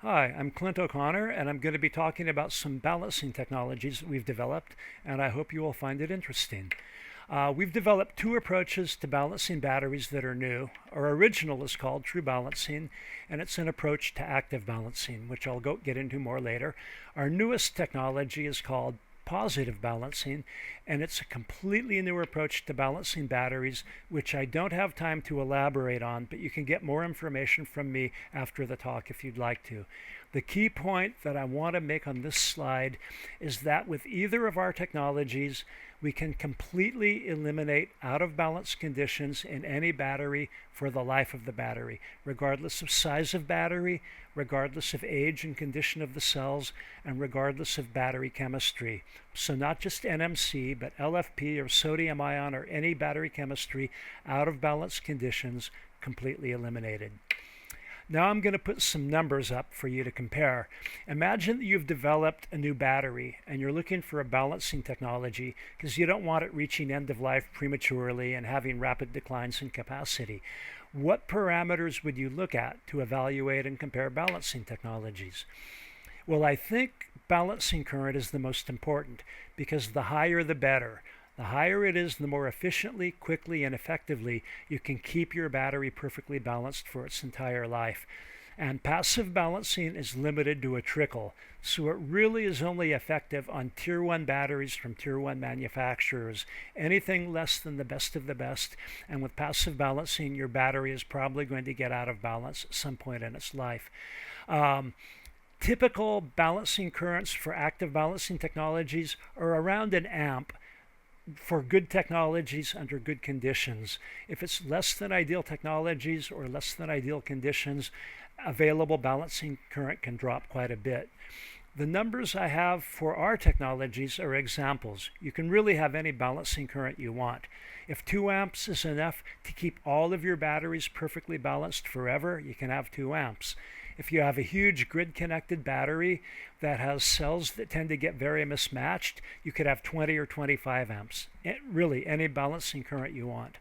Hi, I'm Clint O'Connor, and I'm going to be talking about some balancing technologies that we've developed, and I hope you will find it interesting. We've developed two approaches to balancing batteries that are new. Our original is called True Balancing, and it's an approach to active balancing, which I'll get into more later. Our newest technology is called Positive Balancing, and it's a completely new approach to balancing batteries, which I don't have time to elaborate on, but you can get more information from me after the talk if you'd like to. The key point that I want to make on this slide is that with either of our technologies, we can completely eliminate out of balance conditions in any battery for the life of the battery, regardless of size of battery, regardless of age and condition of the cells, and regardless of battery chemistry. So not just NMC, but LFP or sodium ion or any battery chemistry out of balance conditions completely eliminated. Now I'm going to put some numbers up for you to compare. Imagine that you've developed a new battery and you're looking for a balancing technology because you don't want it reaching end of life prematurely and having rapid declines in capacity. What parameters would you look at to evaluate and compare balancing technologies? Well, I think balancing current is the most important because the higher the better. The higher it is, the more efficiently, quickly, and effectively you can keep your battery perfectly balanced for its entire life. And passive balancing is limited to a trickle, so it really is only effective on Tier 1 batteries from Tier 1 manufacturers. Anything less than the best of the best, and with passive balancing, your battery is probably going to get out of balance at some point in its life. Typical balancing currents for active balancing technologies are around an amp for good technologies under good conditions. If it's less than ideal technologies or less than ideal conditions, available balancing current can drop quite a bit. The numbers I have for our technologies are examples. You can really have any balancing current you want. If 2 amps is enough to keep all of your batteries perfectly balanced forever, you can have 2 amps. If you have a huge grid-connected battery that has cells that tend to get very mismatched, you could have 20 or 25 amps. Really, any balancing current you want.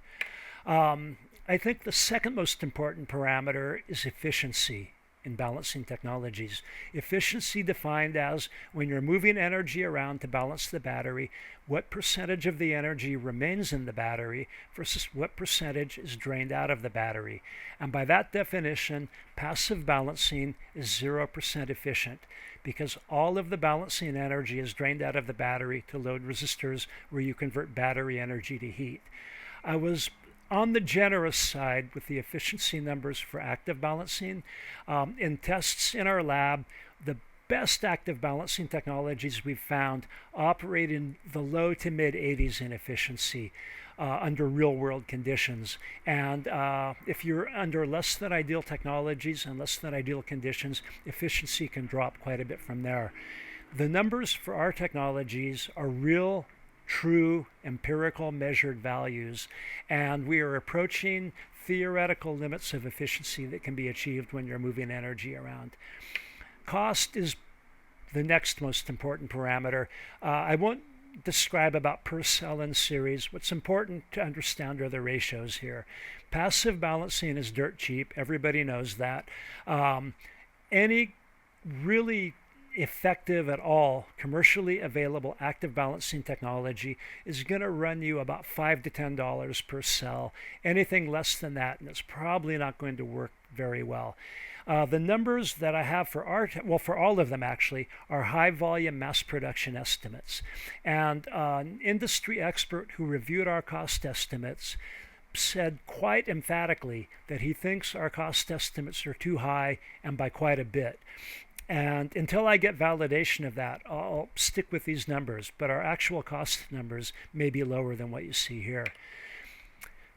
I think the second most important parameter is efficiency in balancing technologies. Efficiency defined as when you're moving energy around to balance the battery, what percentage of the energy remains in the battery versus what percentage is drained out of the battery. And by that definition, passive balancing is 0% efficient because all of the balancing energy is drained out of the battery to load resistors where you convert battery energy to heat. I was on the generous side with the efficiency numbers for active balancing. In tests in our lab, the best active balancing technologies we've found operate in the low to mid 80s in efficiency under real world conditions. And if you're under less than ideal technologies and less than ideal conditions, efficiency can drop quite a bit from there. The numbers for our technologies are real, true, empirical measured values, and we are approaching theoretical limits of efficiency that can be achieved when you're moving energy around. Cost is the next most important parameter. I won't describe about per cell in series. What's important to understand are the ratios here. Passive balancing is dirt cheap. Everybody knows that. Any really effective at all commercially available active balancing technology is going to run you about $5 to $10 per cell. Anything less than that, and it's probably not going to work very well. The numbers that I have for for all of them actually, are high volume mass production estimates. And an industry expert who reviewed our cost estimates said quite emphatically that he thinks our cost estimates are too high and by quite a bit. And until I get validation of that, I'll stick with these numbers, but our actual cost numbers may be lower than what you see here.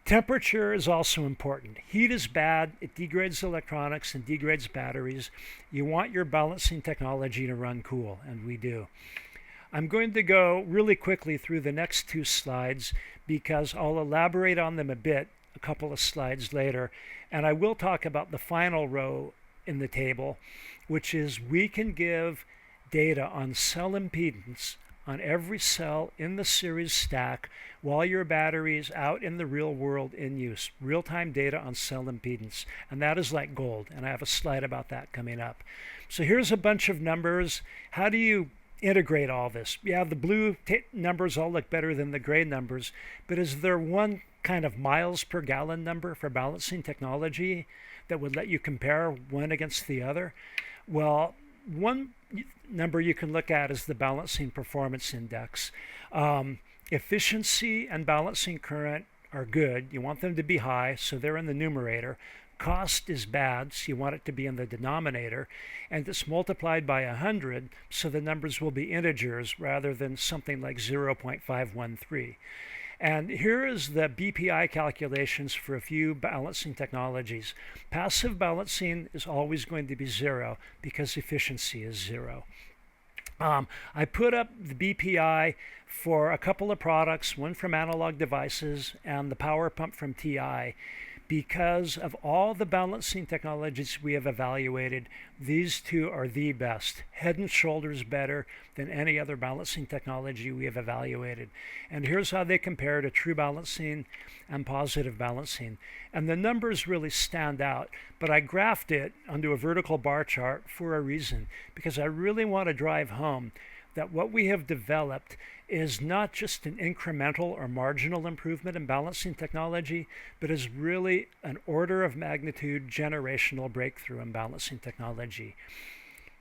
Temperature is also important. Heat is bad. It degrades electronics and degrades batteries. You want your balancing technology to run cool, and we do. I'm going to go really quickly through the next 2 slides because I'll elaborate on them a bit a couple of slides later, and I will talk about the final row in the table, which is we can give data on cell impedance on every cell in the series stack while your battery is out in the real world in use. Real-time data on cell impedance. And that is like gold. And I have a slide about that coming up. So here's a bunch of numbers. How do you integrate all this? Yeah, the blue numbers all look better than the gray numbers, but is there one kind of miles per gallon number for balancing technology that would let you compare one against the other? Well, one number you can look at is the balancing performance index. Efficiency and balancing current are good. You want them to be high, so they're in the numerator. Cost is bad, so you want it to be in the denominator, and it's multiplied by 100, so the numbers will be integers rather than something like 0.513. And here is the BPI calculations for a few balancing technologies. Passive balancing is always going to be 0 because efficiency is 0. I put up the BPI for a couple of products, one from Analog Devices and the power pump from TI. Because of all the balancing technologies we have evaluated, these two are the best, head and shoulders better than any other balancing technology we have evaluated. And here's how they compare to true balancing and positive balancing. And the numbers really stand out, but I graphed it onto a vertical bar chart for a reason, because I really want to drive home that what we have developed is not just an incremental or marginal improvement in balancing technology, but is really an order of magnitude generational breakthrough in balancing technology.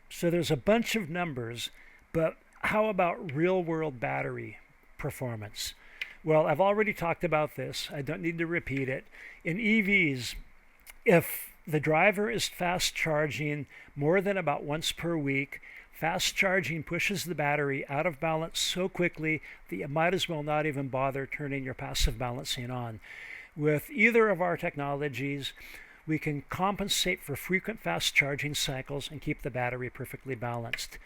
So there's a bunch of numbers, but how about real-world battery performance? Well, I've already talked about this. I don't need to repeat it. In EVs, if the driver is fast charging more than about once per week, fast charging pushes the battery out of balance so quickly that you might as well not even bother turning your passive balancing on. With either of our technologies, we can compensate for frequent fast charging cycles and keep the battery perfectly balanced.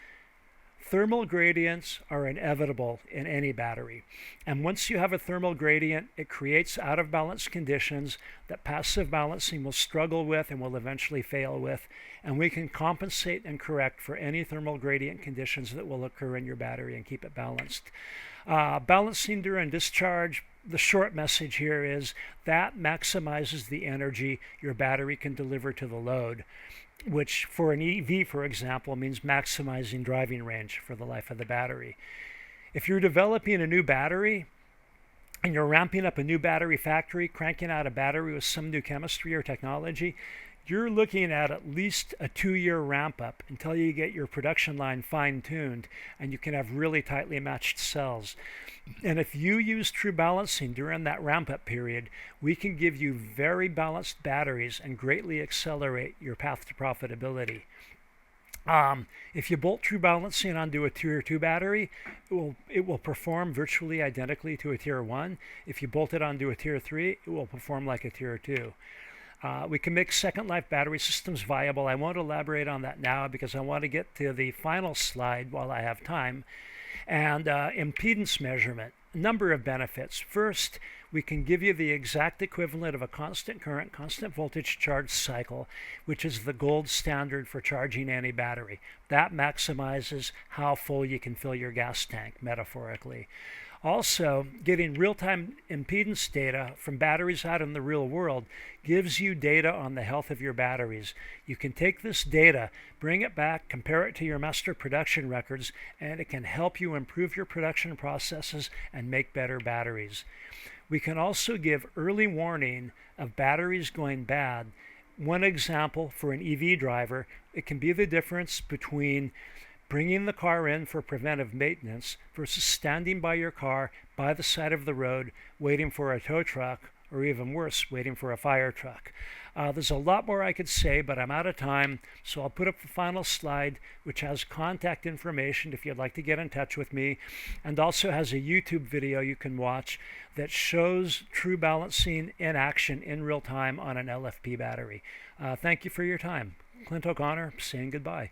Thermal gradients are inevitable in any battery. And once you have a thermal gradient, it creates out of balance conditions that passive balancing will struggle with and will eventually fail with. And we can compensate and correct for any thermal gradient conditions that will occur in your battery and keep it balanced. Balancing during discharge, the short message here is that maximizes the energy your battery can deliver to the load, which for an EV, for example, means maximizing driving range for the life of the battery. If you're developing a new battery and you're ramping up a new battery factory, cranking out a battery with some new chemistry or technology, you're looking at least a 2-year ramp up until you get your production line fine-tuned and you can have really tightly matched cells. And if you use true balancing during that ramp-up period, we can give you very balanced batteries and greatly accelerate your path to profitability. If you bolt true balancing onto a Tier 2 battery, it will perform virtually identically to a Tier 1. If you bolt it onto a Tier 3, it will perform like a Tier 2. We can make second life battery systems viable. I won't elaborate on that now because I want to get to the final slide while I have time. And impedance measurement, a number of benefits. First, we can give you the exact equivalent of a constant current, constant voltage charge cycle, which is the gold standard for charging any battery. That maximizes how full you can fill your gas tank, metaphorically. Also, getting real-time impedance data from batteries out in the real world gives you data on the health of your batteries. You can take this data, bring it back, compare it to your master production records, and it can help you improve your production processes and make better batteries. We can also give early warning of batteries going bad. One example for an EV driver, it can be the difference between bringing the car in for preventive maintenance versus standing by your car by the side of the road waiting for a tow truck, or even worse, waiting for a fire truck. There's a lot more I could say, but I'm out of time, so I'll put up the final slide, which has contact information if you'd like to get in touch with me, and also has a YouTube video you can watch that shows true balancing in action in real time on an LFP battery. Thank you for your time. Clint O'Connor saying goodbye.